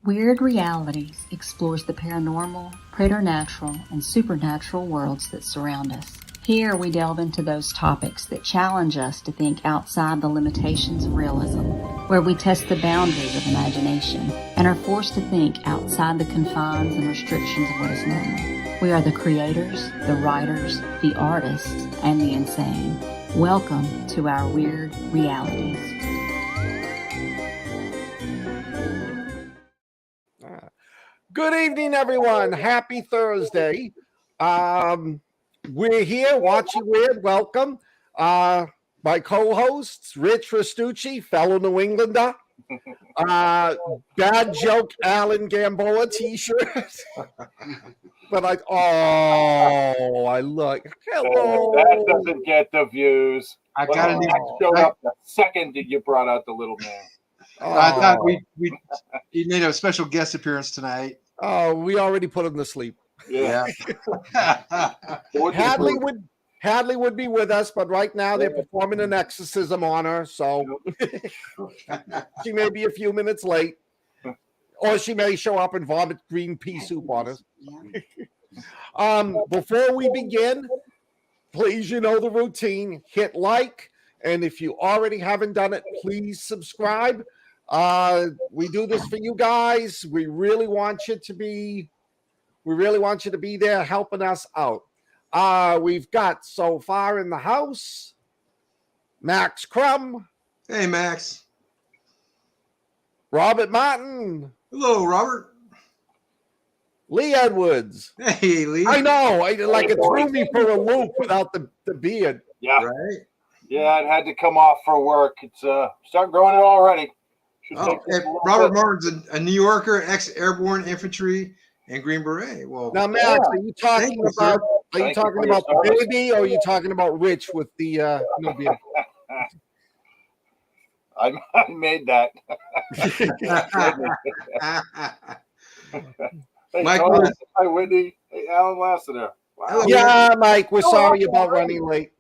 Wyrd Realities explores the paranormal, preternatural, and supernatural worlds that surround us. Here we delve into those topics that challenge us to think outside the limitations of realism, where we test the boundaries of imagination and are forced to think outside the confines and restrictions of what is normal. We are the creators, the writers, the artists, and the insane. Welcome to our Wyrd Realities. Good evening, everyone. Happy Thursday. We're here watching Wyrd. Welcome. My co-hosts, Rich Restucci, fellow New Englander. Bad joke, Alan Gamboa t-shirt. But I look. Hello. That doesn't get the views. I got it. Showed up the second that you brought out the little man. I thought he made a special guest appearance tonight. Oh, we already put him to sleep. Yeah. Hadley would be with us, but right now they're performing an exorcism on her, so she may be a few minutes late, or she may show up and vomit green pea soup on us. Before we begin, please, you know the routine. Hit like, and if you already haven't done it, please subscribe. We do this for you guys. We really want you to be there helping us out. We've got so far in the house Max Crum. Hey, Max. Robert Martin. Hello, Robert. Lee Edwards. Hey, Lee. I know. It threw me for a loop without the beard. Yeah. Right. Yeah, it had to come off for work. It's start growing it already. Robert Martin's a New Yorker, ex-airborne infantry and Green Beret. Well, now, Max, are you talking about the baby, or are you talking about Rich with the no beard? I made that. Hey, Mike, hi, Whitney. Hey, Alan Lassiter. Wow. Yeah, Mike, we're sorry about running late.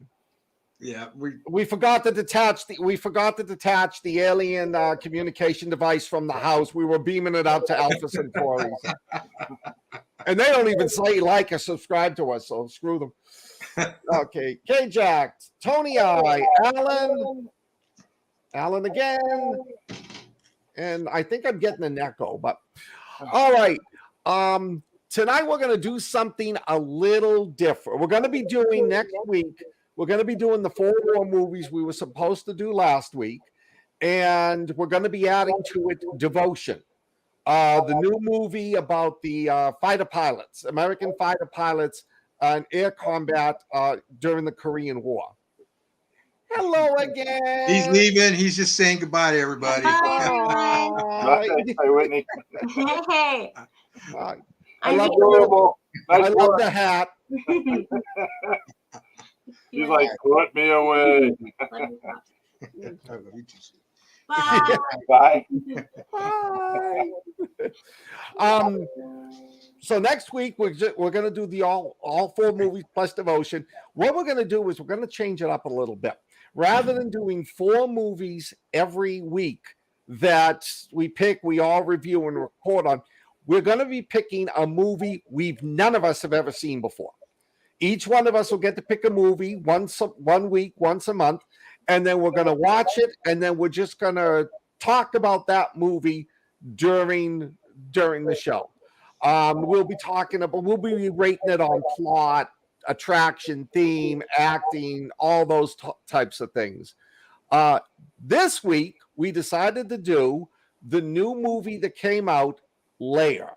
Yeah, we forgot to detach the alien communication device from the house. We were beaming it out to Alpha Centauri, and they don't even say like or subscribe to us, so screw them. Okay, K-Jack, Tony I, Alan again, and I think I'm getting an echo, but all right. Tonight we're going to do something a little different. We're going to be doing next week. We're going to be doing the 4 war movies we were supposed to do last week, and we're going to be adding to it Devotion, the new movie about the fighter pilots, American fighter pilots in air combat during the Korean War. Hello again. He's leaving. He's just saying goodbye to everybody. Hi, Whitney. Hey. I love the hat. She's like, put me away. Bye. Bye. Bye. So next week we're going to do the all 4 movies plus Devotion. What we're going to do is we're going to change it up a little bit. Rather than doing 4 movies every week that we pick, we all review and report on, we're going to be picking a movie none of us have ever seen before. Each one of us will get to pick a movie one week, once a month, and then we're going to watch it, and then we're just going to talk about that movie during the show. We'll be rating it on plot, attraction, theme, acting, all those types of things. This week, we decided to do the new movie that came out, Lair,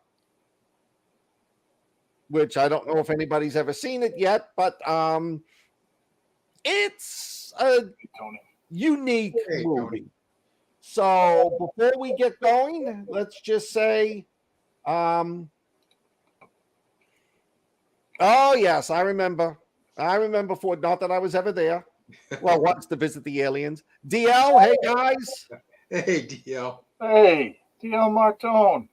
which I don't know if anybody's ever seen it yet, but it's a unique movie. So before we get going, let's just say, oh yes, I remember for not that I was ever there. Well, once to visit the aliens. DL, hey guys. Hey, DL. Hey, DL Martone.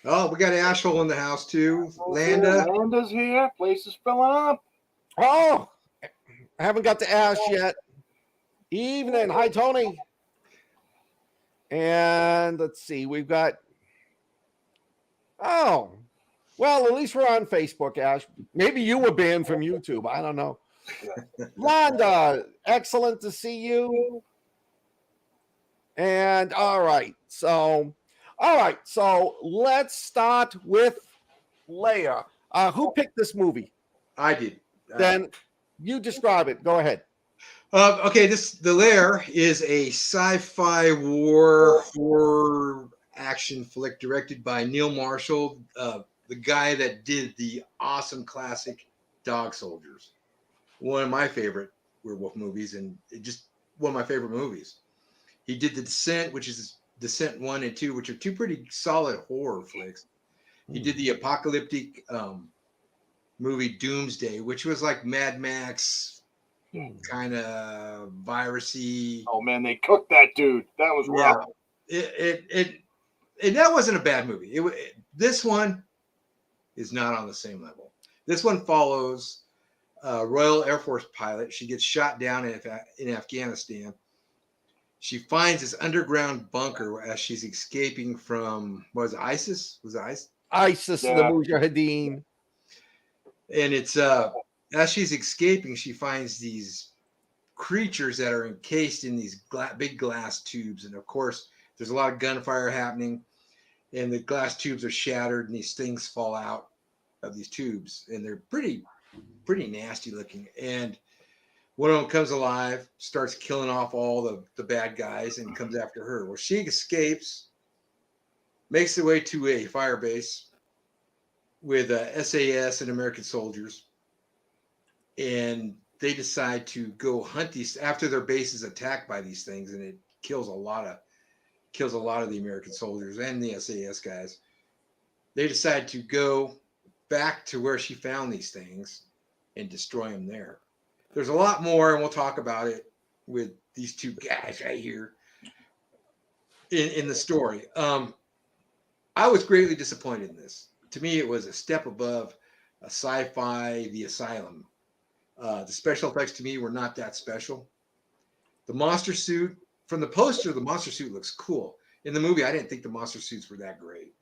Oh, we got Asheville in the house too. Landa's here. Place is filling up. Oh, I haven't got to Ash yet. Evening. Hi, Tony. And let's see, we've got. Oh, well, at least we're on Facebook, Ash. Maybe you were banned from YouTube. I don't know. Londa, excellent to see you. And all right, so let's start with Lair. Who picked this movie? I did. Then you describe it. Go ahead. Okay, The Lair is a sci-fi war horror action flick directed by Neil Marshall, the guy that did the awesome classic Dog Soldiers, one of my favorite werewolf movies, and just one of my favorite movies. He did The Descent, which is Descent 1 and 2, which are two pretty solid horror flicks. He did the apocalyptic movie Doomsday, which was like Mad Max, kind of virusy. Oh man, they cooked that dude. That was rough. And that wasn't a bad movie. This one is not on the same level. This one follows a Royal Air Force pilot. She gets shot down in Afghanistan. She finds this underground bunker as she's escaping from, was it ISIS? Was it ISIS? ISIS, Yeah. the Mujahideen. And it's as she's escaping, she finds these creatures that are encased in these big glass tubes. And of course, there's a lot of gunfire happening, and the glass tubes are shattered, and these things fall out of these tubes, and they're pretty nasty looking. And one of them comes alive, starts killing off all the bad guys, and comes after her. Well, she escapes, makes her way to a fire base with SAS and American soldiers, and they decide to go hunt these after their base is attacked by these things, and it kills a lot of the American soldiers and the SAS guys. They decide to go back to where she found these things and destroy them there. There's a lot more, and we'll talk about it with these two guys right here in the story. I was greatly disappointed in this. To me, it was a step above a sci-fi The Asylum. The special effects to me were not that special. The monster suit, from the poster, the monster suit looks cool. In the movie, I didn't think the monster suits were that great.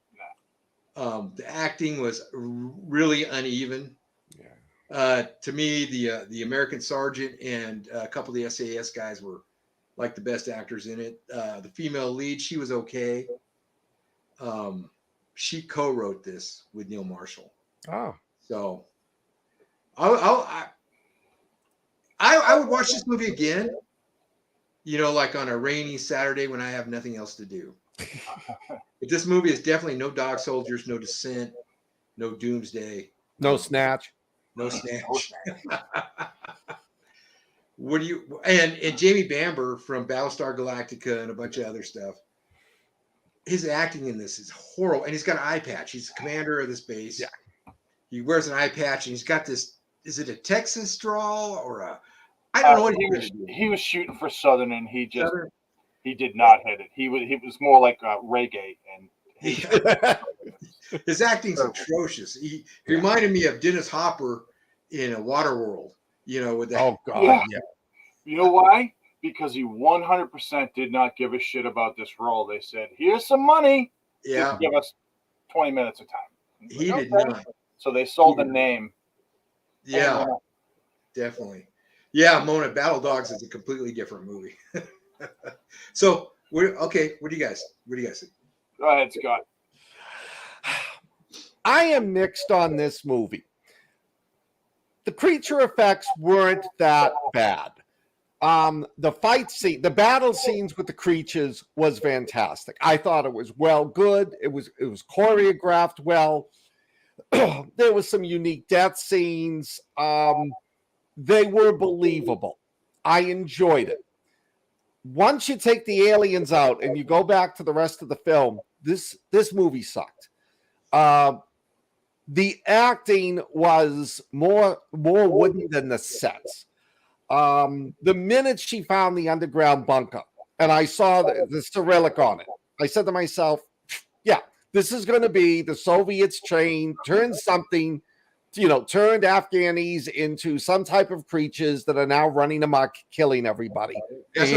The acting was really uneven. To me, the American sergeant and a couple of the SAS guys were like the best actors in it. The female lead, she was okay. She co-wrote this with Neil Marshall. Oh, So I would watch this movie again, like on a rainy Saturday when I have nothing else to do. But this movie is definitely no Dog Soldiers, no Descent, no Doomsday, no Snatch. no Snatch. And Jamie Bamber from Battlestar Galactica and a bunch of other stuff. His acting in this is horrible, and he's got an eye patch. He's the commander of this base. Yeah. He wears an eye patch, and he's got this. Is it a Texas drawl or I don't know what he was shooting for Southern, and he did not hit it. He was more like reggae, and his acting's atrocious. He reminded me of Dennis Hopper in Waterworld. With that. Oh God, yeah. You know why? Because he 100% did not give a shit about this role. They said, "Here's some money. Yeah, give us 20 minutes of time." He did not. So they sold the name. Yeah, definitely. Yeah, Mona Battle Dogs is a completely different movie. So we're okay. What do you guys think? Go ahead, Scott. I am mixed on this movie. The creature effects weren't that bad. The fight scene, the battle scenes with the creatures was fantastic. I thought it was good. It was choreographed well. There was some unique death scenes. They were believable. I enjoyed it. Once you take the aliens out and you go back to the rest of the film, this movie sucked. The acting was more wooden than the sets. The minute she found the underground bunker and I saw the Cyrillic on it, I said to myself, yeah, this is going to be the Soviets turned Afghanis into some type of creatures that are now running amok, killing everybody. That's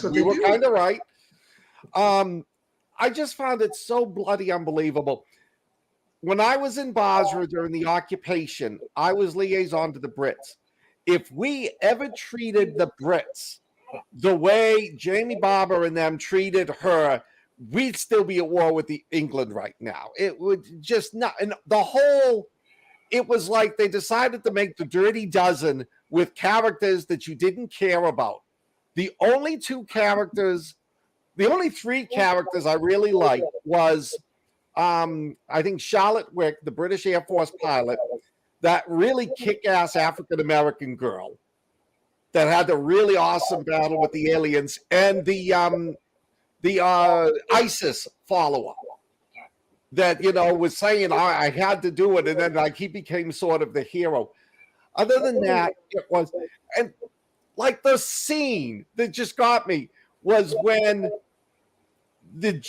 what they do. You were kind of right. I just found it so bloody unbelievable. When I was in Basra during the occupation, I was liaison to the Brits. If we ever treated the Brits the way Jamie Barber and them treated her, we'd still be at war with the England right now. It would just not, and the whole, it was like they decided to make the Dirty Dozen with characters that you didn't care about. The only three characters I really liked was I think Charlotte Wick, the British Air Force pilot, that really kick-ass African-American girl that had the really awesome battle with the aliens, and the ISIS follower that, was saying I had to do it, and then like he became sort of the hero. Other than that, it was, and like the scene that just got me was when they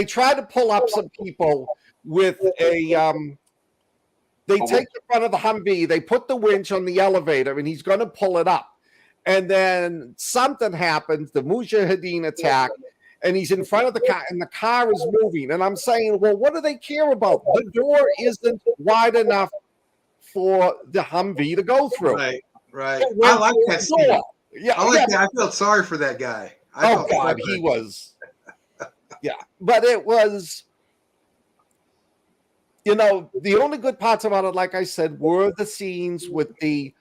tried to pull up some people with a they take the front of the Humvee, they put the winch on the elevator, and he's going to pull it up. And then something happens, the Mujahideen attack, and he's in front of the car, and the car is moving. And I'm saying, well, what do they care about? The door isn't wide enough for the Humvee to go through. Right. I like that scene. Yeah, I like that. I felt sorry for that guy. Oh, God, he was. Yeah, but it was, the only good parts about it, like I said, were the scenes with the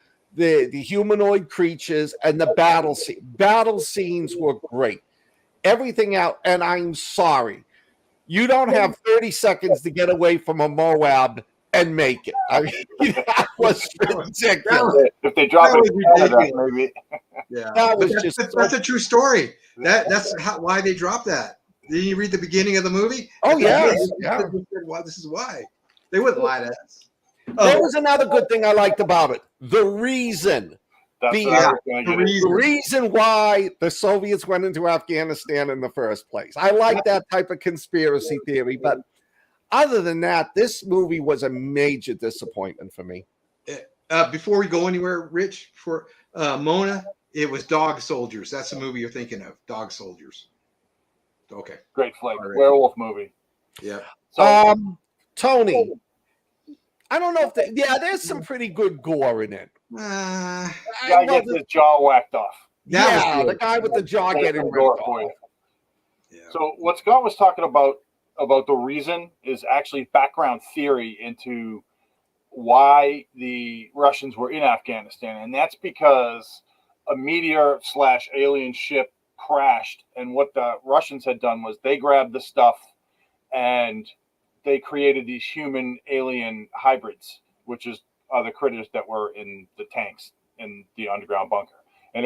humanoid creatures and the battle scene. Battle scenes were great. Everything out, and I'm sorry, you don't have 30 seconds to get away from a Moab and make it. I mean, that was ridiculous. If they drop it in Canada, maybe. Yeah, that's a true story. That's why they dropped that. Did you read the beginning of the movie? Oh, yes. This is why. They wouldn't lie to us. There was another good thing I liked about it. The reason. The reason why the Soviets went into Afghanistan in the first place. I like that type of conspiracy theory. But other than that, this movie was a major disappointment for me. Before we go anywhere, Rich, for Mona, it was Dog Soldiers. That's the movie you're thinking of. Dog Soldiers. Okay. Great flick. Right. Werewolf movie. Yeah. So, Tony, I don't know if there's some pretty good gore in it. Guy gets his jaw whacked off. The guy with the jaw getting ripped off. Yeah. So what Scott was talking about the reason is actually background theory into why the Russians were in Afghanistan, and that's because a meteor/alien ship crashed, and what the Russians had done was they grabbed the stuff and they created these human alien hybrids, which is the critters that were in the tanks in the underground bunker. And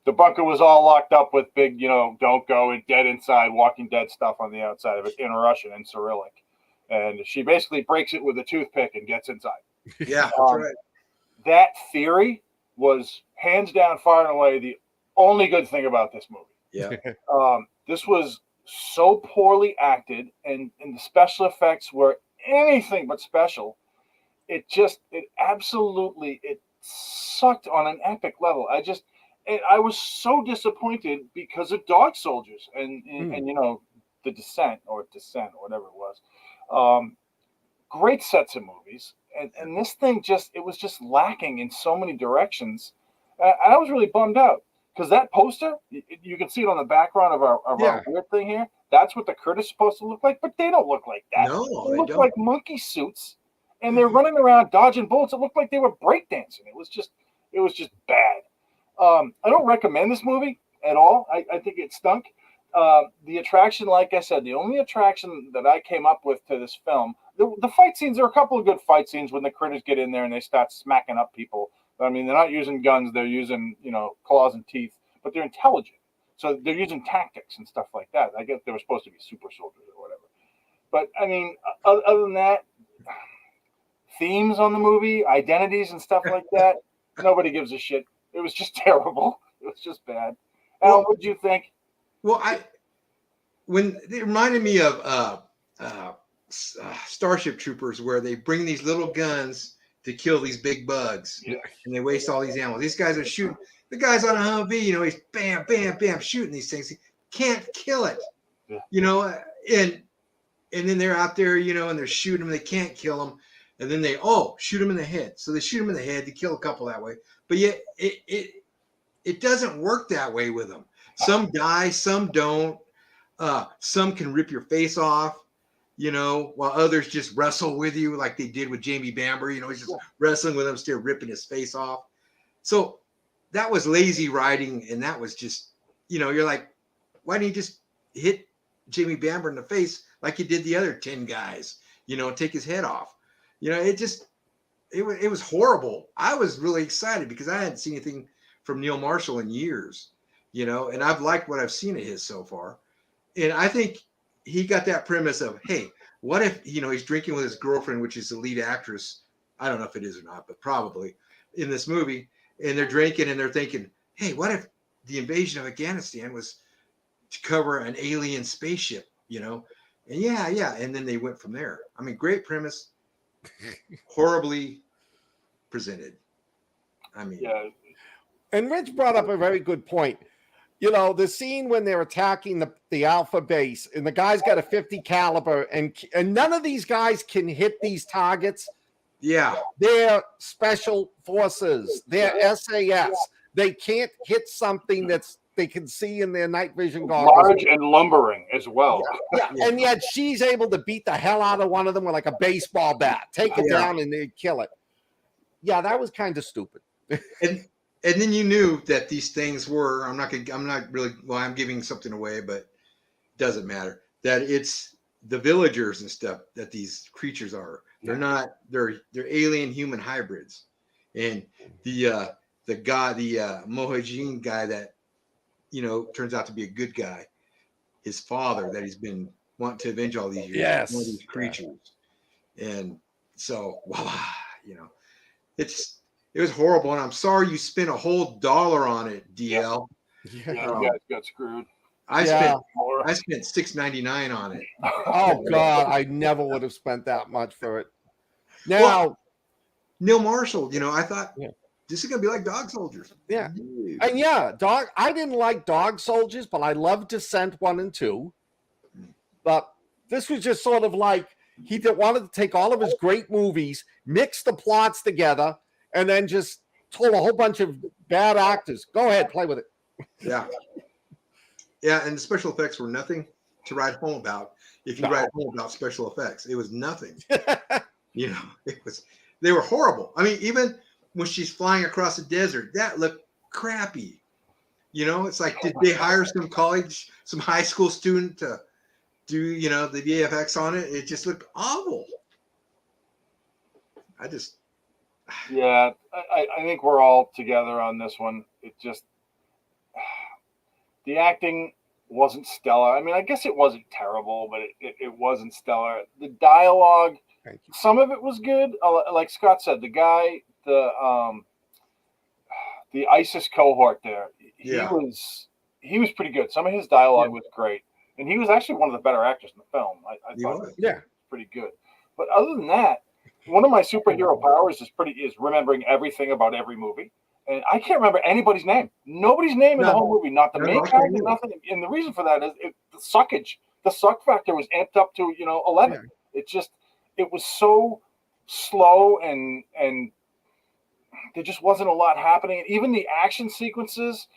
the bunker was all locked up with big, don't go and dead inside, Walking Dead stuff on the outside of it in Russian and Cyrillic. And she basically breaks it with a toothpick and gets inside. Yeah, that's right. That theory was hands down, far and away, the only good thing about this movie. Yeah. This was so poorly acted, and the special effects were anything but special. It absolutely sucked on an epic level. I was so disappointed because of Dog Soldiers and the Descent or whatever it was. Great sets of movies, and this thing was just lacking in so many directions. I was really bummed out. Because that poster, you can see it on the background of our weird thing here. That's what the critters supposed to look like, but they don't look like that. No, they look like monkey suits, and they're running around dodging bullets. It looked like they were breakdancing. It was just bad. I don't recommend this movie at all. I think it stunk. The attraction, like I said, the only attraction that I came up with to this film, the fight scenes. There are a couple of good fight scenes when the critters get in there and they start smacking up people. I mean, they're not using guns; they're using, claws and teeth, but they're intelligent. So they're using tactics and stuff like that. I guess they were supposed to be super soldiers or whatever. But I mean, other than that, themes on the movie, identities and stuff like that, nobody gives a shit. It was just terrible. It was just bad. Al, what did you think? Well, when it reminded me of Starship Troopers, where they bring these little guns to kill these big bugs, and they waste all these animals. These guys are shooting. The guy's on a Humvee, you know, he's bam, bam, bam, shooting these things. He can't kill it, you know, and then they're out there, you know, and they're shooting them. They can't kill them. And then they, shoot him in the head. So they shoot him in the head to kill a couple that way. But yet it doesn't work that way with them. Some die, some don't. Some can rip your face off, you know, while others just wrestle with you like they did with Jamie Bamber. You know, he's just wrestling with him, still ripping his face off. So that was lazy writing, and that was just, you know, you're like, why didn't you just hit Jamie Bamber in the face like you did the other 10 guys, you know, and take his head off? You know, it was horrible. I was really excited because I hadn't seen anything from Neil Marshall in years, you know, and I've liked what I've seen of his so far. And I think he got that premise of, hey, what if, you know, he's drinking with his girlfriend, which is the lead actress. I don't know if it is or not, but probably in this movie. And they're drinking and they're thinking, hey, what if the invasion of Afghanistan was to cover an alien spaceship, you know? And yeah. And then they went from there. I mean, great premise, horribly presented. I mean, Yeah. And Rich brought up a very good point. You know, the scene when they're attacking the Alpha base and the guy's got a 50 caliber and none of these guys can hit these targets. yeah. They're special forces. They're SAS. They can't hit something they can see in their night vision goggles. Large and lumbering as well. Yeah. And yet she's able to beat the hell out of one of them with like a baseball bat, take it down and they kill it. Yeah, that was kind of stupid. And then you knew that these things were, I'm giving something away, but it doesn't matter. That it's the villagers and stuff that these creatures are. They're not, they're alien human hybrids. And the Mohajeen guy that, you know, turns out to be a good guy, his father that he's been wanting to avenge all these years. Yes. One of these creatures. And so, you know, it was horrible, and I'm sorry you spent a whole $1 on it, DL. Yeah, you guys got screwed. I spent $6.99 on it. Oh God, I never would have spent that much for it. Now, Neil Marshall, you know, I thought this is gonna be like Dog Soldiers. Yeah, and I didn't like Dog Soldiers, but I loved Descent 1 and 2. But this was just sort of like he wanted to take all of his great movies, mix the plots together, and then just told a whole bunch of bad actors, go ahead, play with it. Yeah. Yeah, and the special effects were nothing to write home about. If you write home about special effects, it was nothing. You know, they were horrible. I mean, even when she's flying across the desert, that looked crappy. You know, it's like, did they hire some high school student to do, you know, the VFX on it? It just looked awful. Yeah, I think we're all together on this one. It just, the acting wasn't stellar. I mean, I guess it wasn't terrible, but it wasn't stellar. The dialogue, some of it was good. Like Scott said, the guy, the ISIS cohort there, he was pretty good. Some of his dialogue was great, and he was actually one of the better actors in the film. I thought he was pretty good. But other than that, one of my superhero powers is remembering everything about every movie. And I can't remember anybody's name. Nobody's name in the whole movie. Not the main character, nothing. And the reason for that is the suckage. The suck factor was amped up to 11. Yeah. It was so slow and there just wasn't a lot happening. And even the action sequences,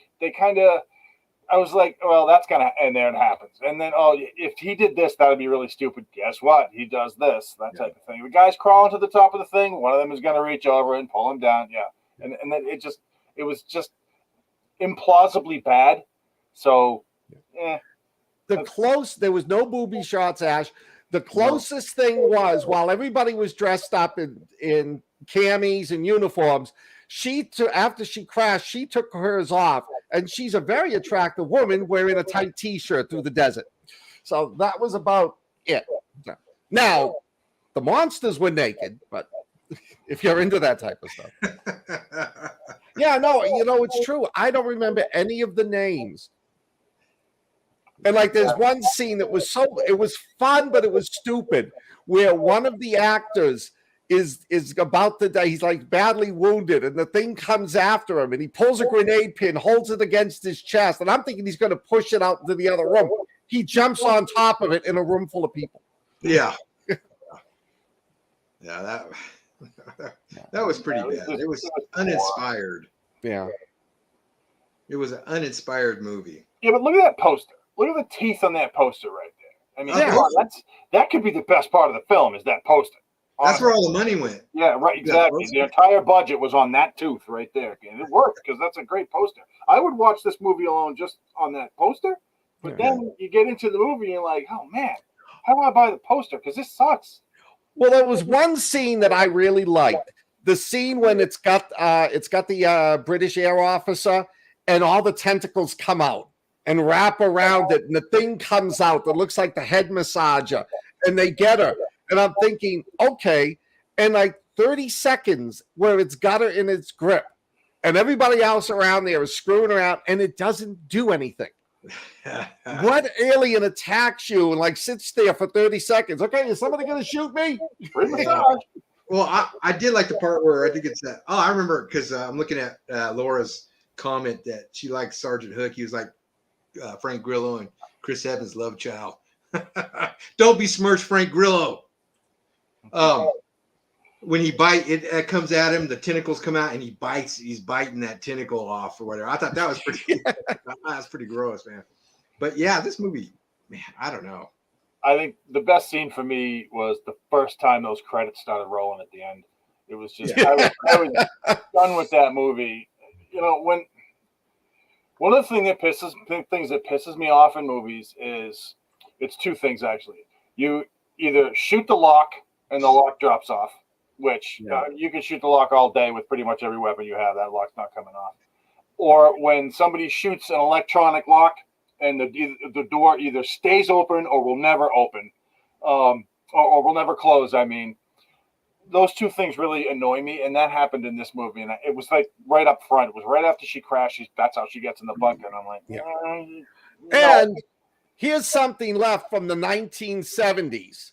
I was like, well, that's gonna, and then it happens. And then, if he did this, that would be really stupid. Guess what? He does this, that type of thing. The guy's crawling to the top of the thing. One of them is gonna reach over and pull him down. Yeah. And then it was just implausibly bad. So, there was no booby shots, Ash. The closest thing was, while everybody was dressed up in camis and uniforms, after she crashed, she took hers off, and she's a very attractive woman wearing a tight T-shirt through the desert. So that was about it. Now, the monsters were naked, but if you're into that type of stuff. Yeah, no, it's true. I don't remember any of the names. And like there's one scene that was it was fun, but it was stupid, where one of the actors is about to die. He's like badly wounded, and the thing comes after him, and he pulls a grenade pin, holds it against his chest, and I'm thinking he's going to push it out into the other room. He jumps on top of it in a room full of people. Yeah. Yeah, that was pretty bad. It was uninspired. Yeah. It was an uninspired movie. Yeah, but look at that poster. Look at the teeth on that poster right there. I mean, that could be the best part of the film is that poster. That's where all the money went. Yeah, right, exactly. The entire budget was on that tooth right there. And it worked because that's a great poster. I would watch this movie alone just on that poster, but then you get into the movie and you're like, oh, man, how do I buy the poster? Because this sucks. Well, there was one scene that I really liked. The scene when it's got the British air officer and all the tentacles come out and wrap around it, and the thing comes out that looks like the head massager, and they get her. And I'm thinking, okay, and like 30 seconds where it's got her in its grip, and everybody else around there is screwing around, and it doesn't do anything. What alien attacks you and like sits there for 30 seconds? Okay, is somebody going to shoot me? Well, I did like the part where I think it's that. Oh, I remember because I'm looking at Laura's comment that she liked Sergeant Hook. He was like Frank Grillo and Chris Evans' love child. Don't besmirch Frank Grillo. When he it comes at him, the tentacles come out and he bites. He's biting that tentacle off or whatever. I thought that was pretty gross, man. But yeah, this movie, man, I don't know. I think the best scene for me was the first time those credits started rolling at the end. It was just I was done with that movie. You know, when one of the things that pisses me off in movies is it's two things actually. You either shoot the lock and the lock drops off, which you can shoot the lock all day with pretty much every weapon you have. That lock's not coming off. Or when somebody shoots an electronic lock and the door either stays open or will never open, or will never close. I mean, those two things really annoy me, and that happened in this movie. And it was like right up front. It was right after she crashes. That's how she gets in the bunker. And I'm like, no. And here's something left from the 1970s.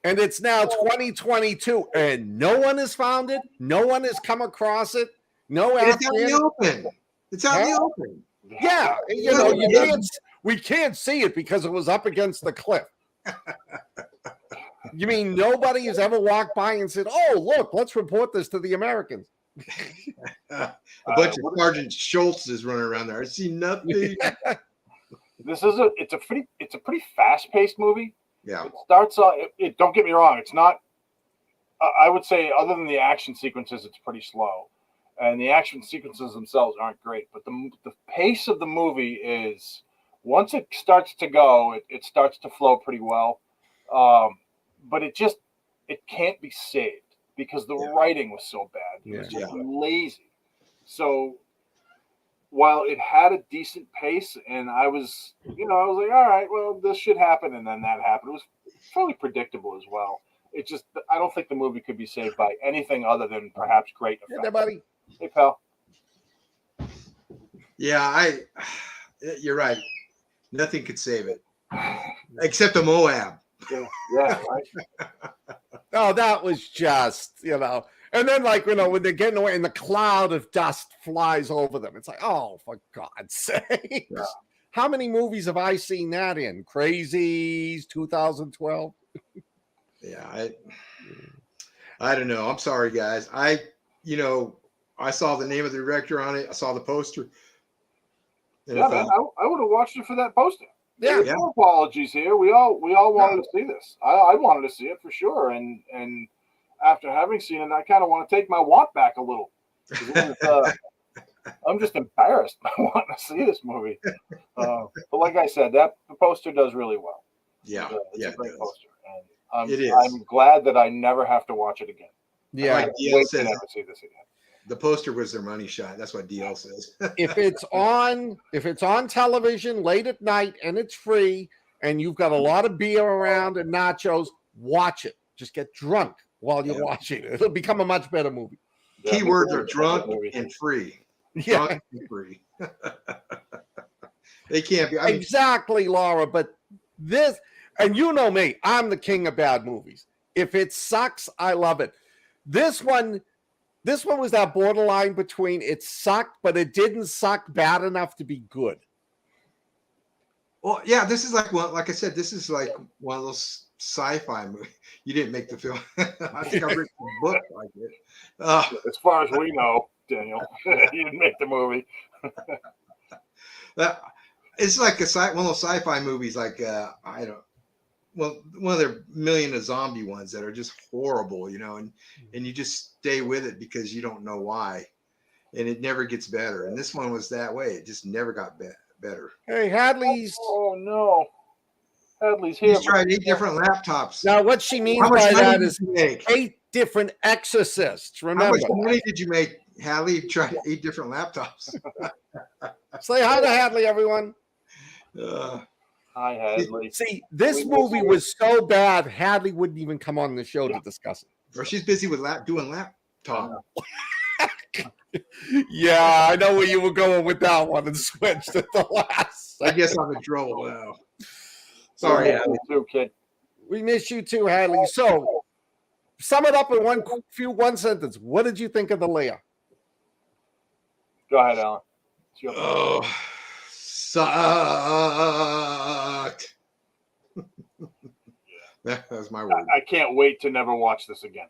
And it's now 2022, and no one has found it. No one has come across it. No, it's out in the open. It's out in the open. Yeah, we can't see it because it was up against the cliff. You mean nobody has ever walked by and said, "Oh, look, let's report this to the Americans"? A bunch of Sergeant Schultzes running around there. I see nothing. It's a pretty fast-paced movie. Yeah. It starts off. Don't get me wrong. It's not. I would say, other than the action sequences, it's pretty slow, and the action sequences themselves aren't great. But the pace of the movie is, once it starts to go, it starts to flow pretty well. But it can't be saved because the writing was so bad. It was just lazy. So while it had a decent pace, and I was like, all right, well, this should happen, and then that happened. It was fairly predictable as well. It just, I don't think the movie could be saved by anything other than perhaps great effects. Hey there, buddy. Hey, pal. Yeah, you're right. Nothing could save it except a Moab. Yeah, right. Oh, that was just, And then, when they're getting away and the cloud of dust flies over them, it's like, oh, for God's sake. Yeah. How many movies have I seen that in? Crazies, 2012? Yeah, I don't know. I'm sorry, guys. I saw the name of the director on it. I saw the poster. I would have watched it for that poster. Yeah. No apologies here. We all wanted to see this. I wanted to see it for sure. And after having seen it, I kind of want to take my want back a little. I'm just embarrassed. I want to see this movie. But like I said, the poster does really well. Yeah, it's a great poster. And I'm glad that I never have to watch it again. Yeah, I can't wait to never see this again. The poster was their money shot. That's what DL says. If it's on television late at night and it's free and you've got a lot of beer around and nachos, watch it. Just get drunk while you're watching it. It'll become a much better movie. Keywords are drunk and free. Yeah. Drunk and free. They can't be. Exactly, Laura. But this, and you know me, I'm the king of bad movies. If it sucks, I love it. This one was that borderline between it sucked, but it didn't suck bad enough to be good. Well, yeah, this is like I said, this is like one of those sci-fi movies. You didn't make the film. I think I've written a book like it. As far as we know, Daniel, you didn't make the movie. It's like one of those sci-fi movies, like one of their million of zombie ones that are just horrible, and you just stay with it because you don't know why, and it never gets better. And this one was that way; it just never got better. Hey, Hadley's. Oh no, Hadley's here. He's tried 8 different laptops. Now, what she means by that is 8 different exorcists. Remember, how much money did you make, Hadley? You tried 8 different laptops. Say hi to Hadley, everyone. Hi, Hadley. See, this movie was so bad, Hadley wouldn't even come on the show to discuss it. Or she's busy with doing laptop. Yeah, I know where you were going with that one and switched at the last. I guess I'm in trouble now. Sorry, Hadley. Too, kid. We miss you too, Hadley. So, sum it up in one sentence. What did you think of the Lair? Go ahead, Alan. Oh, sucked. That was my word. I can't wait to never watch this again.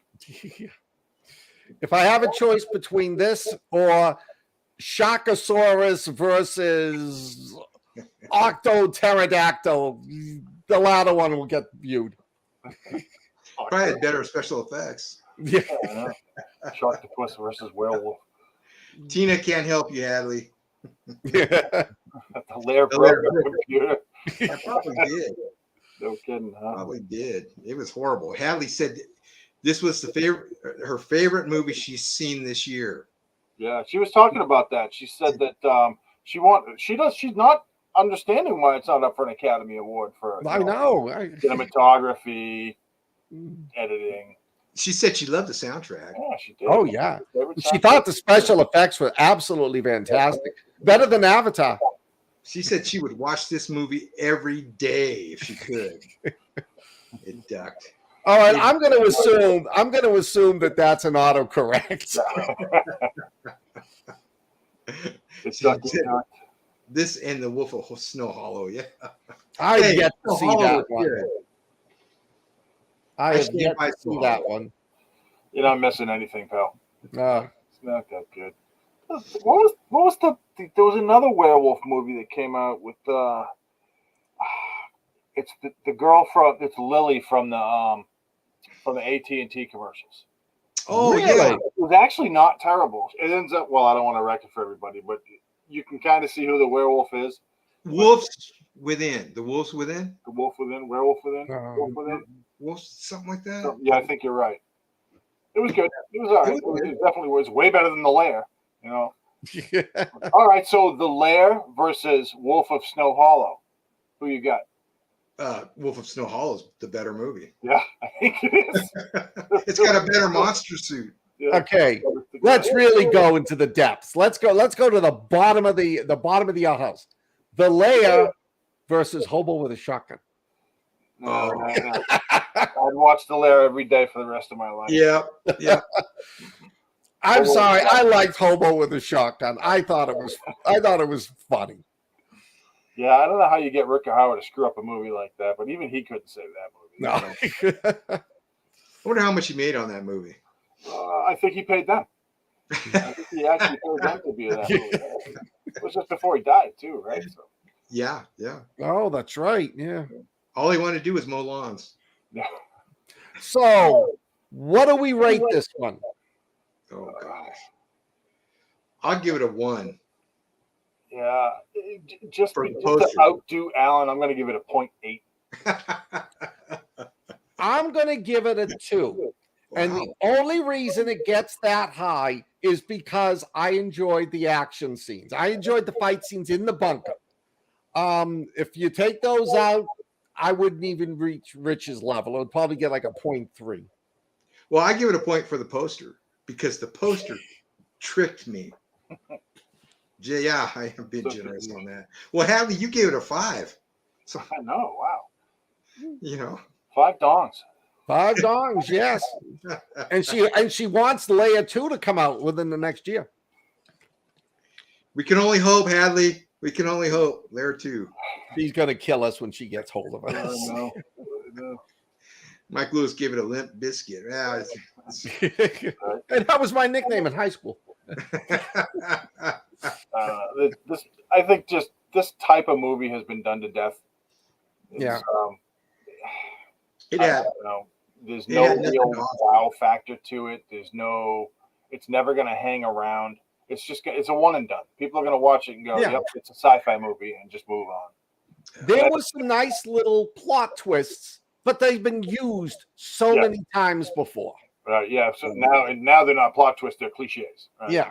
If I have a choice between this or Shakasaurus versus Octopterodactyl, the latter one will get viewed. Probably had better special effects. Yeah. Sharktopus versus werewolf. Tina can't help you, Hadley. Yeah. The Lair broke the computer. I probably did. No kidding, huh? Probably did. It was horrible. Hadley said this was her favorite movie she's seen this year. Yeah, she was talking about that. She said that she's not understanding why it's not up for an Academy Award for I know. cinematography, editing. She said she loved the soundtrack. Yeah, she did. Oh, yeah. She thought the special effects were absolutely fantastic. Better than Avatar. She said she would watch this movie every day if she could. It ducked. All right, I'm going to assume that that's an autocorrect. This and the Wolf of Snow Hollow, yeah. I have yet to see that one. Good. I have yet to see that one. You're not missing anything, pal. It's not that good. What was there was another werewolf movie that came out with it's the girl it's Lily from the AT&T commercials. Oh, really? yeah. It was actually not terrible. It ends up, well, I don't want to wreck it for everybody, but you can kind of see who the werewolf is. Wolves Within. The Wolves Within? The Wolf Within, Werewolf Within, Wolf Within. Wolves, something like that? Yeah, I think you're right. It was good. It was all right. It definitely was way better than The Lair, Yeah. All right, so The Lair versus Wolf of Snow Hollow. Who you got? Wolf of Snow Hollow is the better movie. Yeah, I think it is. It's got a better monster suit. Yeah. Okay, let's really go into the depths. Let's go to the bottom of the outhouse. The Lair versus Hobo with a Shotgun. No. I'd watch The Lair every day for the rest of my life. Yeah. I'm sorry, I liked Hobo with a Shotgun. I thought it was funny. Yeah, I don't know how you get Rick Howard to screw up a movie like that, but even he couldn't save that movie. No. I wonder how much he made on that movie. I think he paid them. I think he actually paid them to be in that movie. It was just before he died, too, right? So. Yeah. Oh, that's right. Yeah. All he wanted to do was mow lawns. Yeah. So, what do we rate this one? Oh, gosh. I'll give it a 1. Yeah. Just to outdo Alan, I'm going to give it a 0.8. I'm going to give it a 2. And the only reason it gets that high is because I enjoyed the action scenes. I enjoyed the fight scenes in the bunker. If you take those out, I wouldn't even reach Rich's level. It would probably get like a 0.3. Well, I give it a point for the poster because the poster tricked me. Yeah, I have been generous on that. Well, Hadley, you gave it a 5. So I know. Wow. 5 dongs. 5 dongs, yes. And she wants Lair 2 to come out within the next year. We can only hope, Hadley. We can only hope. Lair 2. She's gonna kill us when she gets hold of us. No. Mike Lewis gave it a limp biscuit. Yeah, And that was my nickname in high school. I think just this type of movie has been done to death. Yeah. It had. There's It no had nothing real awesome. wow factor to it. It's never going to hang around. It's a one and done. People are going to watch it and go, Yeah. yep, it's a sci-fi movie, and just move on. There was some nice little plot twists, but they've been used so many times before. Yeah. So now they're not plot twists; they're cliches. Right? Yeah.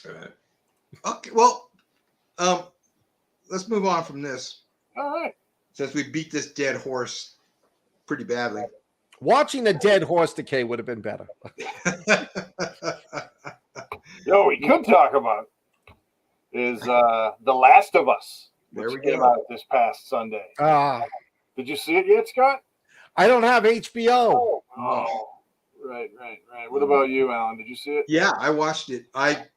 Right. Okay. Well, let's move on from this. All right. Since we beat this dead horse pretty badly. Watching a dead horse decay would have been better. Yo, we could talk about is The Last of Us. There we which came go. out this past Sunday. Did you see it yet, Scott? I don't have HBO. Oh, right. What about you, Alan? Did you see it? Yeah, I watched it. I've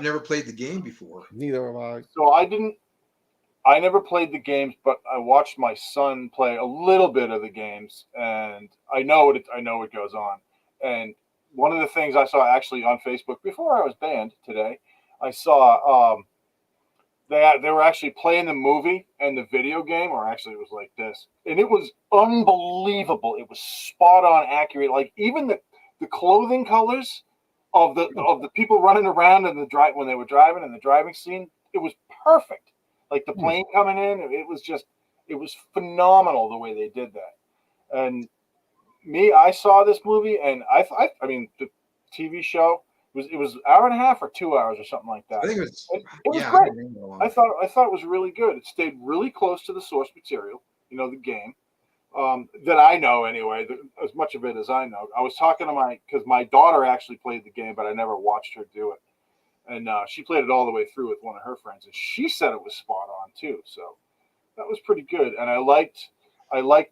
never played the game before. Neither have I. So I never played the games, but I watched my son play a little bit of the games, and I know what goes on. And one of the things I saw actually on Facebook before I was banned today, I saw they were actually playing the movie and the video game, or actually it was like this, and it was unbelievable. It was spot on accurate. Like even the clothing colors of the people running around in when they were driving in the driving scene, it was perfect. Like the plane coming in, it was phenomenal the way they did that. And I saw this movie, and I mean the TV show it was an hour and a half or 2 hours or something like that. I think it was. It was Yeah, great. I I thought it was really good. It stayed really close to the source material, the game that I know anyway. As much of it as I know, I was talking to because my daughter actually played the game, but I never watched her do it. And she played it all the way through with one of her friends, and she said it was spot on too. So that was pretty good. And I liked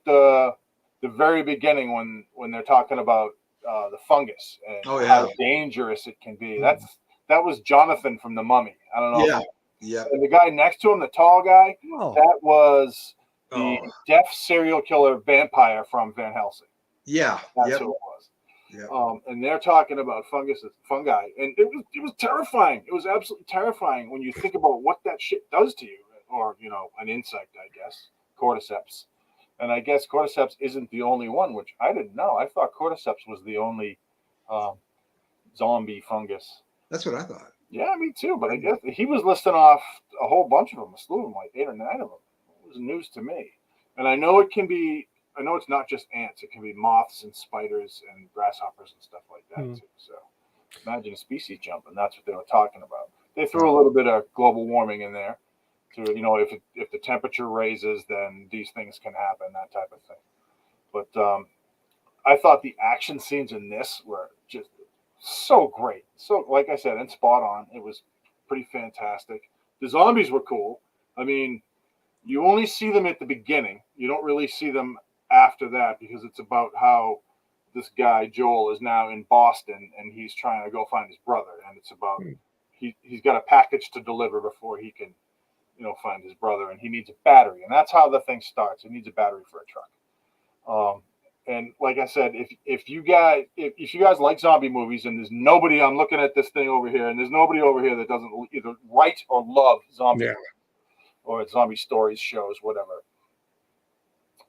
the very beginning when they're talking about the fungus and how dangerous it can be. That was Jonathan from The Mummy. I don't know. Yeah. And the guy next to him, the tall guy, that was the deaf serial killer vampire from Van Helsing. Yeah. That's who it was. Yeah. And they're talking about fungi, and it was terrifying. It was absolutely terrifying when you think about what that shit does to you, or an insect, I guess, cordyceps. And I guess cordyceps isn't the only one, which I didn't know. I thought cordyceps was the only zombie fungus. That's what I thought. Yeah, me too. But I guess he was listing off a whole bunch of them, a slew of them, like 8 or 9 of them. It was news to me. And I know it's not just ants. It can be moths and spiders and grasshoppers and stuff like that too. So imagine a species jump, and that's what they were talking about. They threw a little bit of global warming in there. To if the temperature raises, then these things can happen, that type of thing. But I thought the action scenes in this were just so great. So, like I said, and spot on. It was pretty fantastic. The zombies were cool. I mean, you only see them at the beginning. You don't really see them after that, because it's about how this guy Joel is now in Boston and he's trying to go find his brother, and it's about he's got a package to deliver before he can find his brother, and he needs a battery, and that's how the thing starts. He needs a battery for a truck. And like I said, if you guys like zombie movies, and there's nobody, I'm looking at this thing over here, and there's nobody over here that doesn't either write or love zombie or zombie stories, shows, whatever.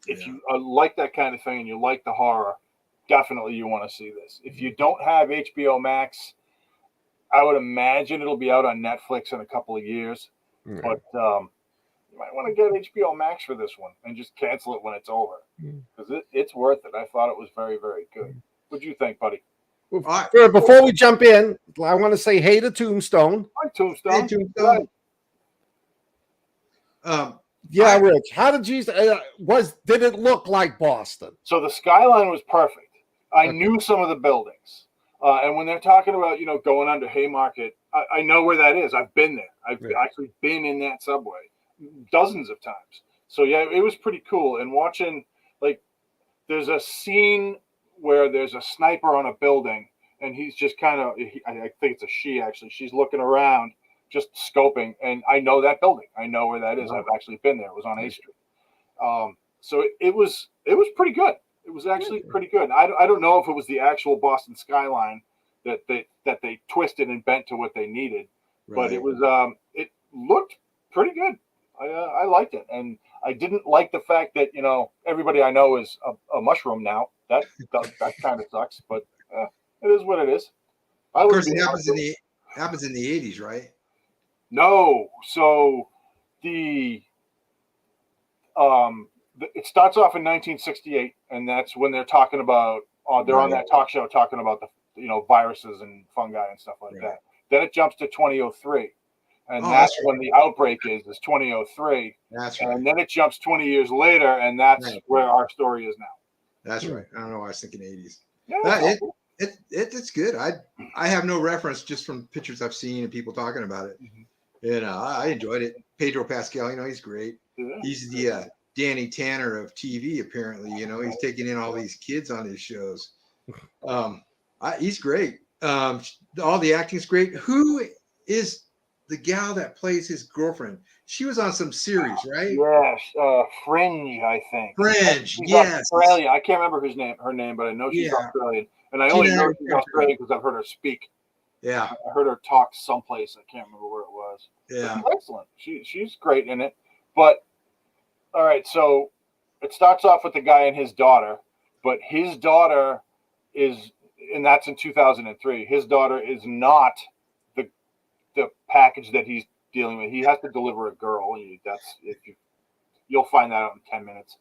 If you like that kind of thing and you like the horror, definitely you want to see this. If you don't have HBO Max, I would imagine it'll be out on Netflix in a couple of years. But you might want to get HBO Max for this one and just cancel it when it's over, because it's worth it. I thought it was very, very good. What do you think, buddy? Before we jump in, I want to say hey to Tombstone. Hi, Tombstone. Hey, Tombstone. Rich, how did you did it look like Boston? So the skyline was perfect. I knew some of the buildings. And when they're talking about, going under Haymarket, I know where that is. I've been there. I've actually been in that subway dozens of times. So, yeah, it was pretty cool. And watching, like, there's a scene where there's a sniper on a building, and he's just kind of, I think it's a she actually. She's looking around, just scoping, and I know that building. I know where that is. I've actually been there. It was on A Street. So it was pretty good. It was actually pretty good. I don't know if it was the actual Boston skyline that they twisted and bent to what they needed, but it was it looked pretty good. I liked it, and I didn't like the fact that everybody I know is a mushroom now. That kind of sucks, but it is what it is. Of course, it happens in the 80s, right? No, so it starts off in 1968, and that's when they're talking about they're on that talk show talking about the viruses and fungi and stuff like that. Then it jumps to 2003, and that's when the outbreak is 2003. That's right. And then it jumps 20 years later, and that's where our story is now. That's right. I don't know why I was thinking 80s. Yeah, it's good. I have no reference, just from pictures I've seen and people talking about it. And I enjoyed it. Pedro Pascal, he's great. Yeah. He's the Danny Tanner of TV, apparently. He's taking in all these kids on his shows. He's great. All the acting's great. Who is the gal that plays his girlfriend? She was on some series, right? Yes, Fringe, I think. Fringe, she's Australia. I can't remember her name, but I know she's Australian. And I only know she's Australian because I've heard her speak. Yeah. I heard her talk someplace. I can't remember where it was. Yeah. She's excellent. She's great in it. But, all right, so it starts off with the guy and his daughter, but his daughter is, and that's in 2003, his daughter is not the package that he's dealing with. He has to deliver a girl. You'll find that out in 10 minutes.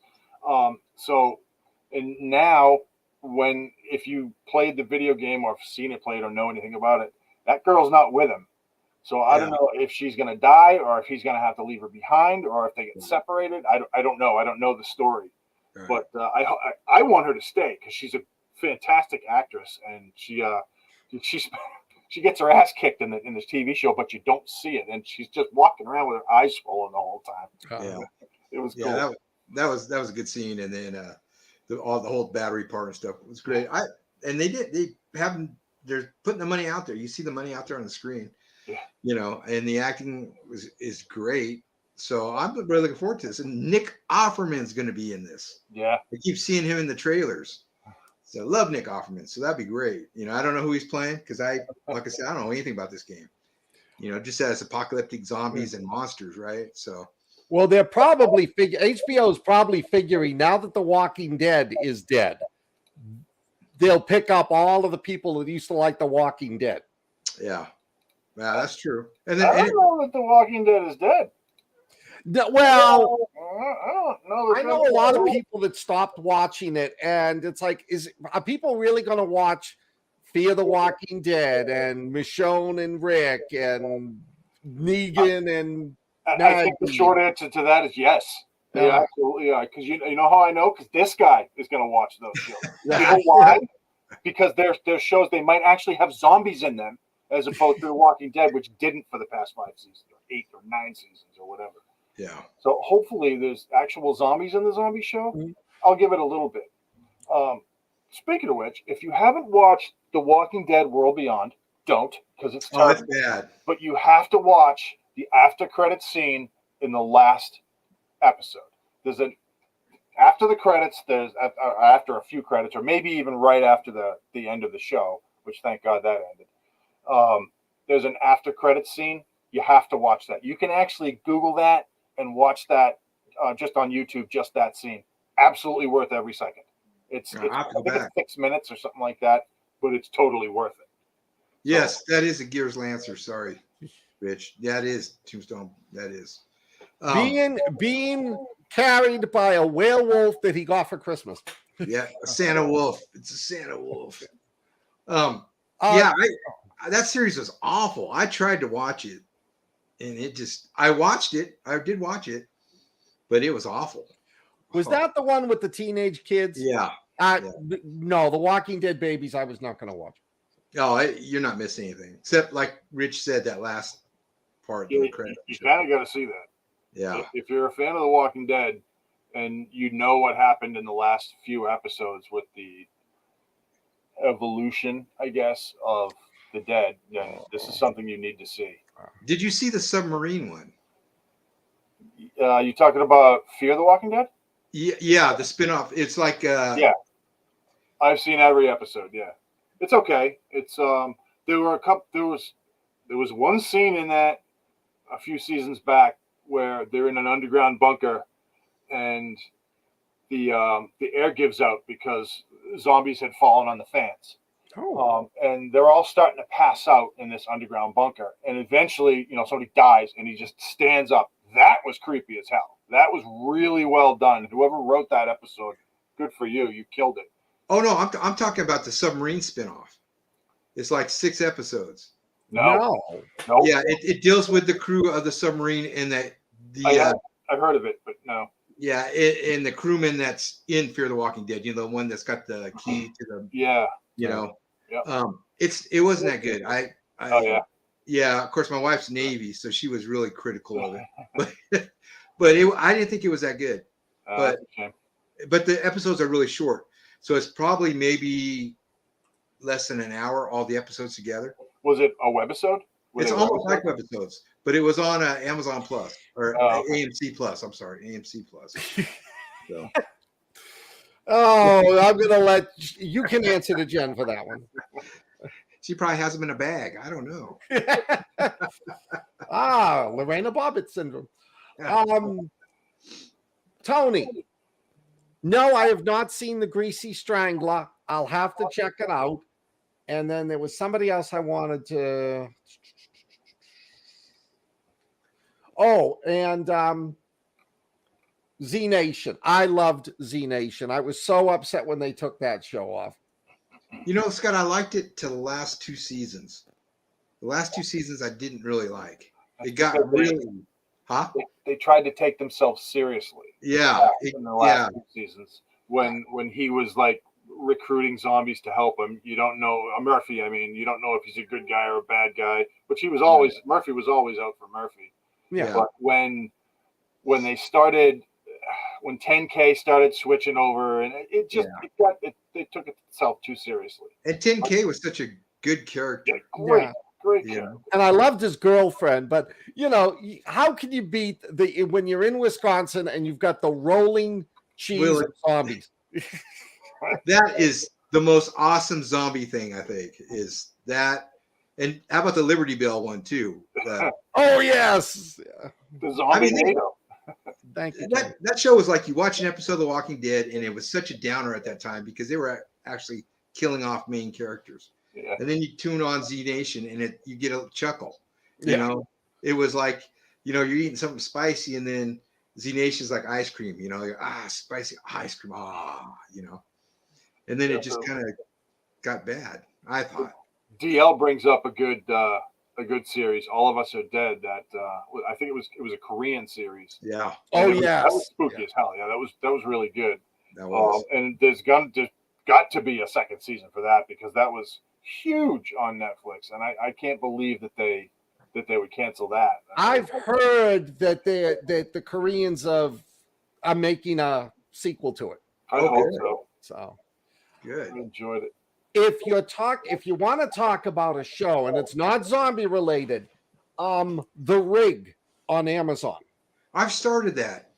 And now, if you played the video game or have seen it played or know anything about it, that girl's not with him. So I don't know if she's going to die or if he's going to have to leave her behind or if they get separated. I don't know. I don't know the story. Right. But I want her to stay because she's a fantastic actress, and she gets her ass kicked in this TV show, but you don't see it, and she's just walking around with her eyes swollen the whole time. It was cool. Yeah, that was a good scene, and then the whole battery part and stuff was great. They're putting the money out there. You see the money out there on the screen. Yeah. And the acting is great. So I'm really looking forward to this. And Nick Offerman's going to be in this. Yeah. I keep seeing him in the trailers. So I love Nick Offerman. So that'd be great. I don't know who he's playing because like I said, I don't know anything about this game. Just as apocalyptic zombies and monsters, right? So. Well, they're probably HBO is probably figuring now that The Walking Dead is dead, they'll pick up all of the people that used to like The Walking Dead. Yeah, that's true. And then, I don't know that The Walking Dead is dead. Well, I don't know. I know a lot of people that stopped watching it, and it's like, are people really going to watch Fear the Walking Dead and Michonne and Rick and Negan and? I think the short answer to that is yes. Yeah, absolutely. Yeah, because you know how I know? Because this guy is going to watch those shows. You know why? Because there's shows they might actually have zombies in them, as opposed to The Walking Dead, which didn't for the past 5 seasons, or 8 or 9 seasons, or whatever. Yeah. So hopefully there's actual zombies in the zombie show. Mm-hmm. I'll give it a little bit. Speaking of which, if you haven't watched The Walking Dead World Beyond, don't, because it's terrible. That's bad. But you have to watch the after credits scene in the last episode. After the credits, there's after a few credits, or maybe even right after the end of the show, which thank God that ended. There's an after credits scene. You have to watch that. You can actually Google that and watch that just on YouTube, just that scene. Absolutely worth every second. I think it's 6 minutes or something like that, but it's totally worth it. Yes, that is a Gears Lancer. Sorry, Rich. That is Tombstone. That is. Being carried by a werewolf that he got for Christmas. Yeah, a Santa wolf. It's a Santa wolf. That series was awful. I tried to watch it, and I did watch it, but it was awful. Was that the one with the teenage kids? Yeah. No, The Walking Dead babies, I was not going to watch. Oh, you're not missing anything. Except, like Rich said, that last part. You kind of got to see that. Yeah. If you're a fan of The Walking Dead, and you know what happened in the last few episodes with the evolution, I guess, of the dead, then this is something you need to see. Did you see the submarine one? You talking about Fear the Walking Dead? Yeah, the spinoff. It's like Yeah, I've seen every episode. Yeah, it's okay. It's there was one scene in that a few seasons back where they're in an underground bunker and the air gives out because zombies had fallen on the fans. And they're all starting to pass out in this underground bunker. And eventually, somebody dies and he just stands up. That was creepy as hell. That was really well done. Whoever wrote that episode, good for you. You killed it. Oh no, I'm talking about the submarine spinoff. It's like 6 episodes. No. Yeah, it deals with the crew of the submarine and I've heard of it, but no. Yeah, and the crewman that's in Fear the Walking Dead, the one that's got the key to the it wasn't that good. Of course my wife's Navy, so she was really critical of it. But I didn't think it was that good. But the episodes are really short. So it's probably maybe less than an hour, all the episodes together. Was it a webisode? It's almost like webisodes, but it was on Amazon Plus or AMC Plus. I'm sorry, AMC Plus. So. I'm going to let you can answer to Jen for that one. She probably has them in a bag. I don't know. Lorena Bobbitt syndrome. Tony. No, I have not seen The Greasy Strangler. I'll have to check it out. And then there was somebody else I wanted to. Oh, and Z Nation. I loved Z Nation. I was so upset when they took that show off. Scott, I liked it to the last 2 seasons. The last 2 seasons I didn't really like. It got really, They tried to take themselves seriously. Yeah, in the last 2 seasons, when he was like recruiting zombies to help him. You don't know Murphy. I mean, you don't know if he's a good guy or a bad guy. But Murphy was always out for Murphy. Yeah. But when they started, when 10K started switching over, and it they took itself too seriously. And 10K was such a good character. Great character. And I loved his girlfriend, but how can you beat when you're in Wisconsin and you've got the rolling cheese of zombies? That is the most awesome zombie thing, I think, is that. And how about the Liberty Bell one too? Oh yes, the zombie NATO. Thank you. That show was like you watch an episode of The Walking Dead, and it was such a downer at that time because they were actually killing off main characters. Yeah. And then you tune on Z Nation, and you get a chuckle. You know, it was like you're eating something spicy, and then Z Nation's like ice cream. Spicy ice cream. And then it just kind of got bad. I thought. DL brings up a good series. All of Us Are Dead. That I think it was a Korean series. Yeah. That was spooky as hell. Yeah, that was really good. That was. And there's got to be a second season for that because that was huge on Netflix, and I can't believe that they would cancel that. I've heard that the Koreans are making a sequel to it. I hope so. So good. I enjoyed it. If you want to talk about a show and it's not zombie related, The Rig on Amazon. I've started that.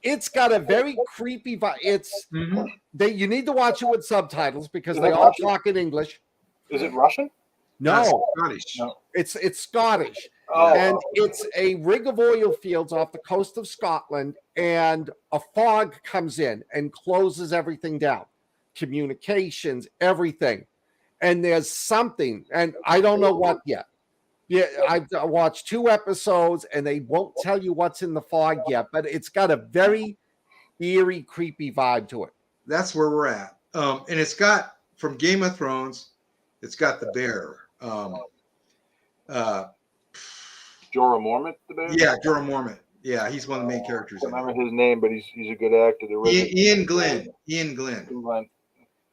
It's got a very creepy vibe. You need to watch it with subtitles because they all talk in English. Is it Russian? No, Scottish. No. It's Scottish. Oh. And it's a rig of oil fields off the coast of Scotland, and a fog comes in and closes everything down. Communications, everything. And there's something, and I don't know what yet. Yeah, I watched 2 episodes, and they won't tell you what's in the fog yet, but it's got a very eerie, creepy vibe to it. That's where we're at. And it's got, from Game of Thrones, it's got the bear. Jorah Mormont, the bear? Yeah, Jorah Mormont. Yeah, he's one of the main characters. I don't remember his name, but he's a good actor. Ian Glenn.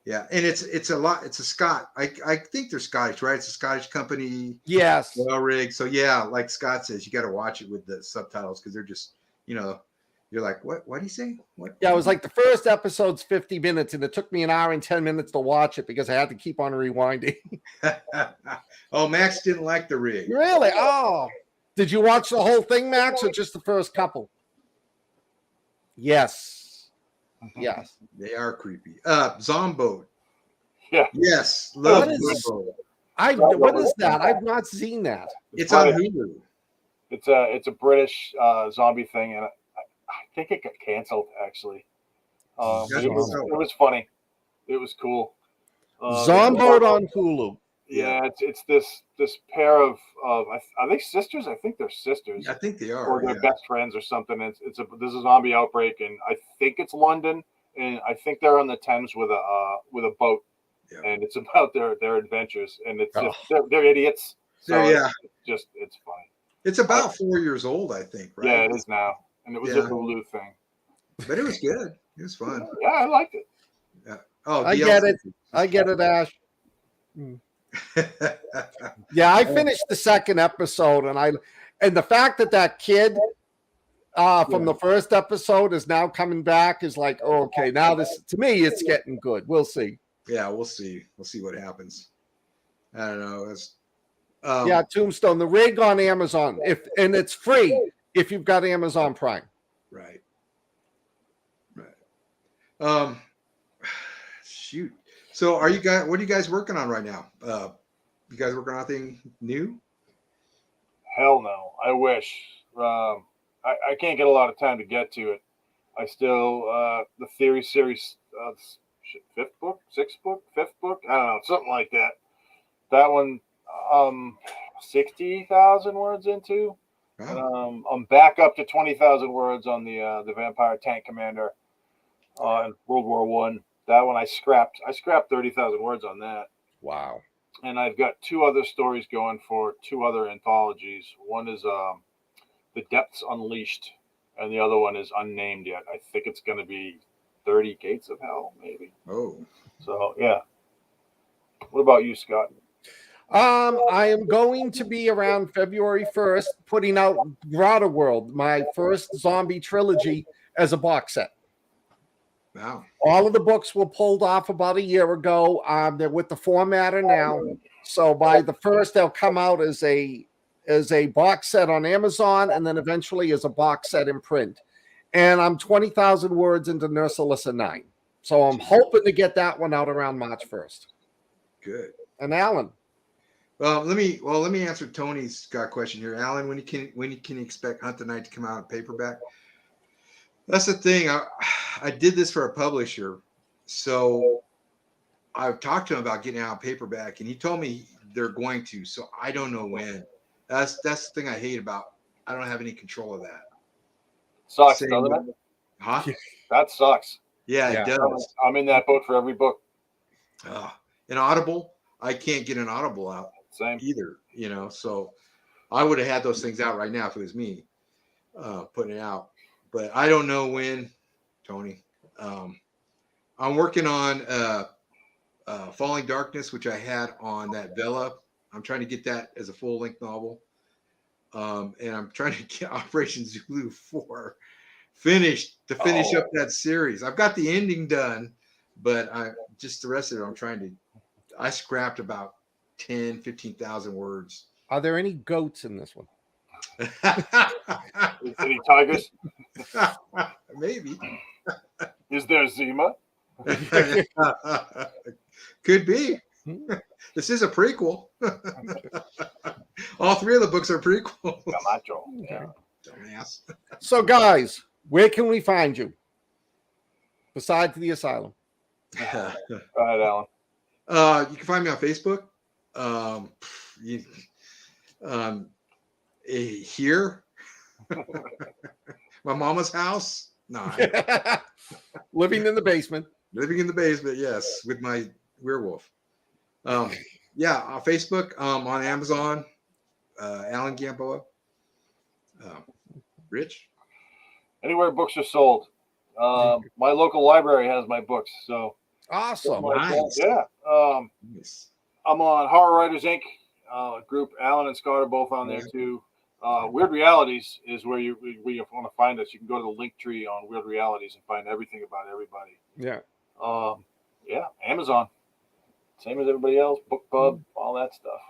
Yeah, and it's a Scot. I think they're Scottish, right? It's a Scottish company. Yes. Well rigged. So yeah, like Scott says, you got to watch it with the subtitles because they're just, You're like, what? What did he say? What? Yeah, it was like the first episode's 50 minutes, and it took me an hour and 10 minutes to watch it because I had to keep on rewinding. Oh, Max didn't like the rig. Really? Oh. Did you watch the whole thing, Max, or just the first couple? Yes. Yes. They are creepy. Zombo. Yeah. Yes. Love What is- Zombo. What is that? I've not seen that. It's on Hulu. It's a British zombie thing, and I think it got canceled actually. But it was funny. It was cool. Zomboed on Hulu. Yeah, it's this pair of are they sisters? I think they're sisters. I think they are. Or they're best friends or something. There's a zombie outbreak, and I think it's London, and I think they're on the Thames with a boat, and it's about their adventures, and it's just, they're idiots. So it's funny. It's about 4 years old, I think. Right? Yeah, it is now, and it was a Hulu thing. But it was good. It was fun. Yeah, I liked it. Yeah. Oh, I get it. I get it, Ash. Yeah, I finished the second episode, and the fact that kid from the first episode is now coming back is like, oh, okay, now this, to me, it's getting good. We'll see. Yeah, we'll see. We'll see what happens. I don't know. It's, yeah, Tombstone, the rig on Amazon, and it's free if you've got Amazon Prime. Right. Shoot. So what are you guys working on right now? You guys working on anything new? Hell no. I wish. I can't get a lot of time to get to it. I still the Theory series, fifth book, I don't know, something like that. That one, 60,000 words into. Wow. I'm back up to 20,000 words on the Vampire Tank Commander in World War One. That one I scrapped 30,000 words on that. Wow. And I've got two other stories going for two other anthologies. One is The Depths Unleashed, and the other one is unnamed yet. I think it's going to be 30 Gates of Hell, maybe. Oh. So, yeah. What about you, Scott? I am going to be around February 1st putting out Grotto World, my first zombie trilogy, as a box set. Wow. All of the books were pulled off about a year ago. They're with the formatter now. So by the first, they'll come out as a box set on Amazon, and then eventually as a box set in print. And I'm 20,000 words into Nurse Alyssa 9. So I'm hoping to get that one out around March 1st. Good. And Alan. Well, let me answer Tony's question here. Alan, when you can expect Hunt the Night to come out in paperback? That's the thing. I did this for a publisher, so I've talked to him about getting out paperback, and he told me they're going to. So I don't know when. That's the thing I hate about. I don't have any control of that. Sucks, doesn't it? Huh? That sucks. Yeah, it does. I'm in that boat for every book. An Audible, I can't get an Audible out. Same either. So I would have had those things out right now if it was me putting it out. But I don't know when, Tony. I'm working on Falling Darkness, which I had on that Vela. I'm trying to get that as a full-length novel. And I'm trying to get Operation Zulu 4 finished to finish up that series. I've got the ending done, but the rest of it, I scrapped about 15,000 words. Are there any goats in this one? Any tigers? Maybe. Is there Zima? Could be. This is a prequel. All three of the books are prequels. Camacho. Yeah. Dumbass. So, guys, where can we find you besides the asylum? Go ahead, Alan. You can find me on Facebook. Here, my mama's house. No, Living in the basement. Living in the basement. Yes, with my werewolf. Yeah, on Facebook, on Amazon, Alan Gamboa. Rich? Anywhere books are sold. My local library has my books, so awesome. Nice. Yeah. Nice. I'm on Horror Writers Inc. Group. Alan and Scott are both on there too. Wyrd Realities is where you want to find us. You can go to the link tree on Wyrd Realities and find everything about everybody. Yeah. Yeah, Amazon. Same as everybody else. BookPub, all that stuff.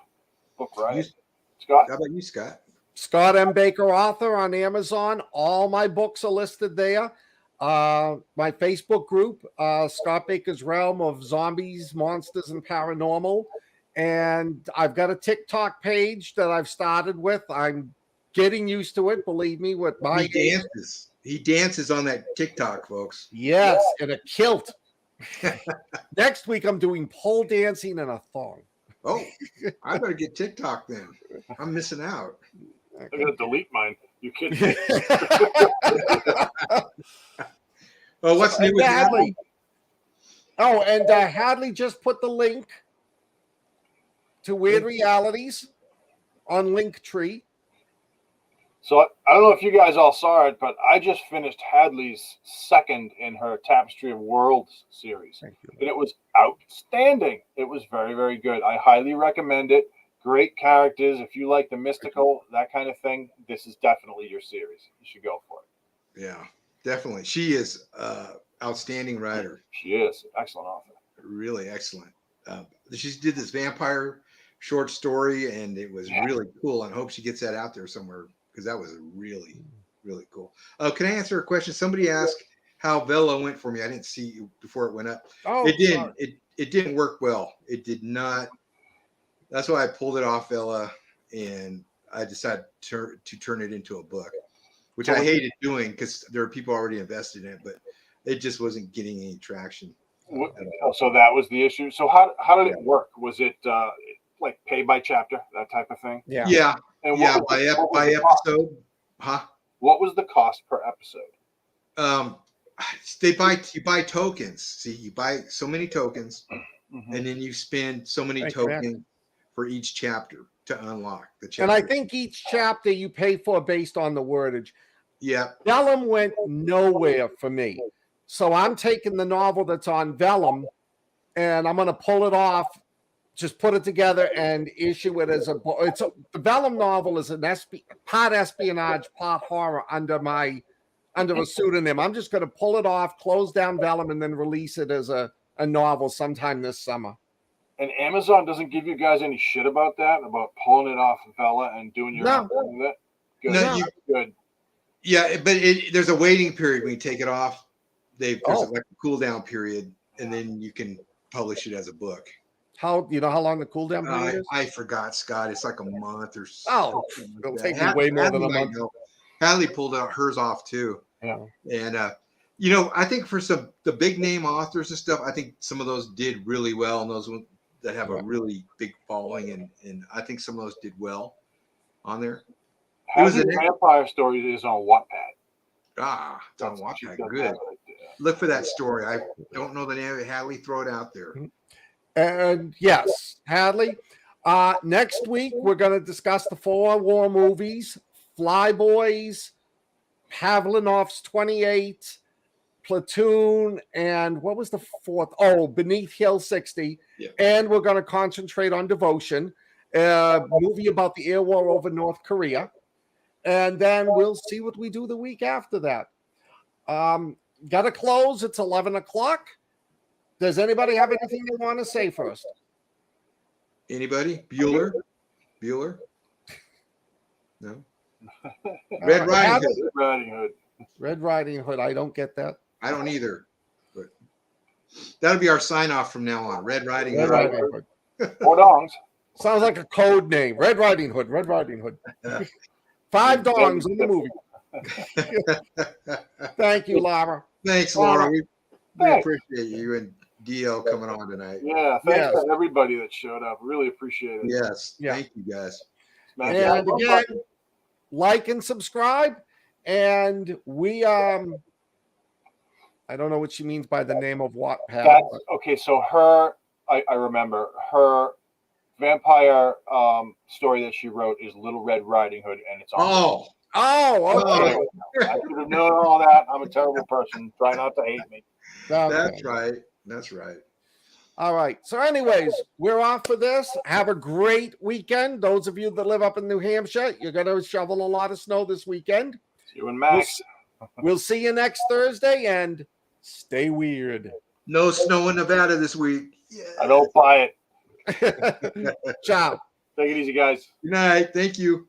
Book Riot. Scott? How about you, Scott? Scott M. Baker, author on Amazon. All my books are listed there. My Facebook group, Scott Baker's Realm of Zombies, Monsters, and Paranormal. And I've got a TikTok page that I've started with. I'm getting used to it, believe me, with my dances. He dances on that TikTok, folks. Yes, in a kilt. Next week, I'm doing pole dancing and a thong. Oh, I better get TikTok then. I'm missing out. I'm going to delete mine. You kidding me? Well, what's new with Hadley? Oh, and Hadley just put the link to Wyrd Realities on Linktree. So I don't know if you guys all saw it, but I just finished Hadley's second in her Tapestry of Worlds series. Thank you. And it was outstanding. It was very, very good. I highly recommend it. Great characters. If you like the mystical, that kind of thing, this is definitely your series. You should go for it. Yeah, definitely. She is outstanding writer. She is. Excellent author. Really excellent. She did this vampire short story, and it was really cool. And I hope she gets that out there somewhere, because that was really, really cool. Can I answer a question? Somebody asked how Vela went for me. I didn't see you before it went up. Oh, it didn't. It didn't work well. It did not. That's why I pulled it off Vela, and I decided to turn it into a book, which I hated doing because there are people already invested in it, but it just wasn't getting any traction. So that was the issue. So how did it work? Was it like pay by chapter, that type of thing? Yeah. Yeah. And By episode. Huh? What was the cost per episode? You buy tokens. See, you buy so many tokens, and then you spend so many tokens for each chapter to unlock the chapter. And I think each chapter you pay for based on the wordage. Yeah. Vellum went nowhere for me. So I'm taking the novel that's on Vellum, and I'm going to pull it off, just put it together and issue it as a book. The Vellum novel is part espionage, part horror under a pseudonym. I'm just going to pull it off, close down Vellum, and then release it as a novel sometime this summer. And Amazon doesn't give you guys any shit about that, about pulling it off of Vela and doing your own thing with it? Good. No, Good. Yeah, but there's a waiting period when you take it off. There's like a cool down period, and then you can publish it as a book. How long the cool down period is? I forgot, Scott. It's like a month or so. Oh, it'll take you way more than a month. Hadley pulled out hers off too. Yeah. And I think for the big name authors and stuff, I think some of those did really well, and those that have a really big following, and I think some of those did well on there. It was a vampire story that is on Wattpad. It's on Wattpad. Good. Look for that story. I don't know the name of it. Hadley, throw it out there. And yes, Hadley. Next week we're going to discuss the 4 war movies: Flyboys, Pavlinov's 28, Platoon, and what was the 4th? Oh, Beneath Hill 60. Yeah. And we're going to concentrate on Devotion, a movie about the air war over North Korea. And then we'll see what we do the week after that. Got to close. It's 11 o'clock. Does anybody have anything they want to say first? Anybody? Bueller? No. Red Riding Hood. Red Riding Hood. I don't get that. I don't either. But that'll be our sign off from now on. Red Riding Hood. Riding Hood. 4 dongs. Sounds like a code name. Red Riding Hood. Red Riding Hood. 5 dongs in the movie. Thank you, Laura. Thanks, Laura. We appreciate you and DL coming on tonight. Yeah, thanks to everybody that showed up. Really appreciate it. Yes. Yeah. Thank you, guys. And again, like and subscribe. And we I don't know what she means by the name of Wattpad. Okay, so I remember her vampire story that she wrote is Little Red Riding Hood, and it's on. Okay. I should have known all that. I'm a terrible person. Try not to hate me. That's right. All right. So, anyways, we're off for this. Have a great weekend. Those of you that live up in New Hampshire, you're going to shovel a lot of snow this weekend. You and Max. We'll see you next Thursday, and stay weird. No snow in Nevada this week. Yeah. I don't buy it. Ciao. Take it easy, guys. Good night. Thank you.